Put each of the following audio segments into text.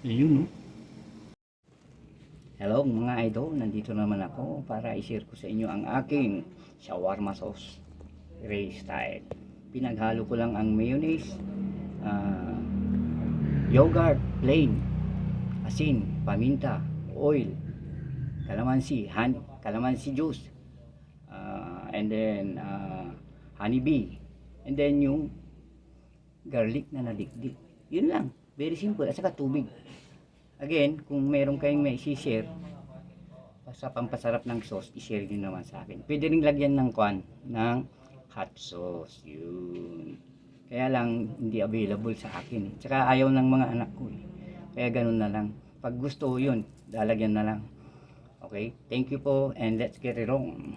Yun, no? Hello mga idol, nandito naman ako para i-share ko sa inyo ang aking shawarma sauce Ray style. Pinaghalo ko lang ang mayonnaise, ah, yogurt, plain, asin, paminta, oil, calamansi juice, and then honey bee, and then yung garlic na nadikdik. Yun lang, very simple, at saka tubig. Again, kung meron kayong may i-share sa pampasarap ng sauce, i-share nyo naman sa akin. Pwede rin lagyan ng ng hot sauce. Yun. Kaya lang, hindi available sa akin. Tsaka ayaw ng mga anak ko. Kaya ganun na lang. Pag gusto yun, lalagyan na lang. Okay? Thank you po and let's get it on.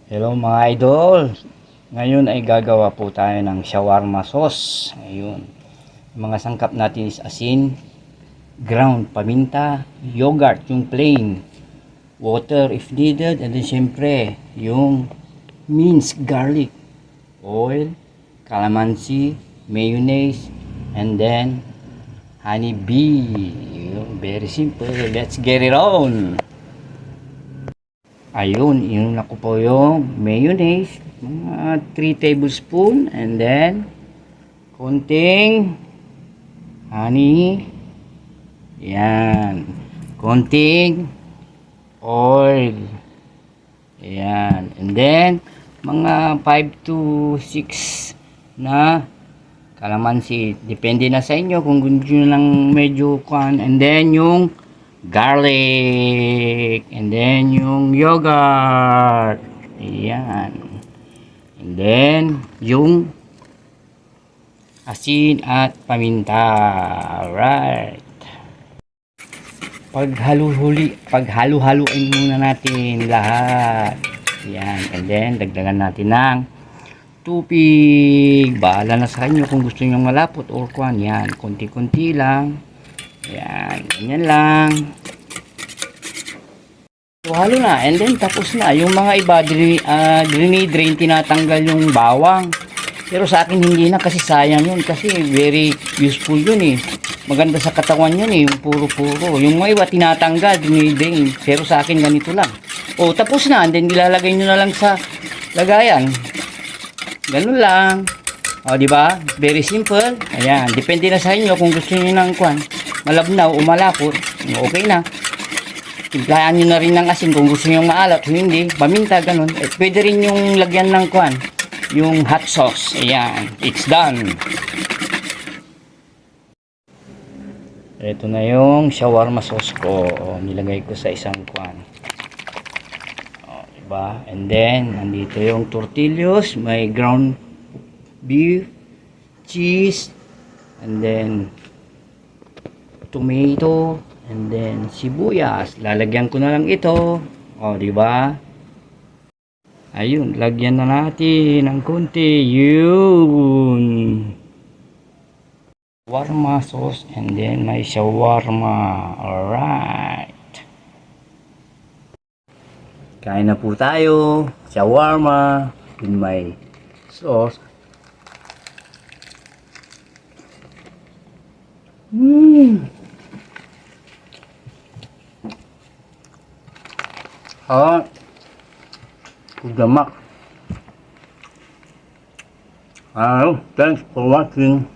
Hello mga idol. Ngayon ay gagawa po tayo ng shawarma sauce. Ayun. Mga sangkap natin is asin, ground paminta, yogurt yung plain, water if needed, and then syempre yung minced garlic, oil, calamansi, mayonnaise, and then honey bee. Very simple. Let's get it on. Ayun, inuna ko po yung mayonnaise, mga 3 tablespoon, and then konting honey, yan, konting oil, yan, and then mga 5 to 6 na calamansi, depende na sa inyo kung gusto nyo lang medyo kuhan, and then yung garlic, and then yung yogurt, yan, and then yung asin at paminta. Alright. Paghalo-haluin muna natin lahat. Yan. And then, dagdagan natin ng tubig. Bahala na sa inyo kung gusto nyo malapot or kuhan. Yan. Konti-konti lang. Yan. Ganyan lang. So, halo na. And then, tapos na. Yung mga iba, drain, tinatanggal yung bawang. Pero sa akin hindi na kasi sayang yun kasi very useful yun eh. Maganda sa katawan yun eh, yung puro-puro. Yung mga iba tinatanggal, diniding. Pero sa akin ganito lang. O tapos na, and then ilalagay nyo na lang sa lagayan. Ganun lang. O di ba? Very simple. Ayan, depende na sa inyo kung gusto niyo ng kwan. Malabnaw o malapot, okay na. Timplahan nyo na rin ng asin kung gusto niyo maalat o hindi. Paminta, ganun. Pwede rin yung lagyan ng kwan, yung hot sauce. Ayan, it's done. Ito na yung shawarma sauce ko. Nilagay ko sa isang kwan. Diba? And then, nandito yung tortillas, may ground beef, cheese, and then tomato, and then sibuyas. Lalagyan ko na lang ito. Diba? Ayun, lagyan na natin ng konti. Yun. Shawarma sauce and then may shawarma. Alright. Kain na po tayo. Shawarma with my sauce. Gamak. Thanks for watching.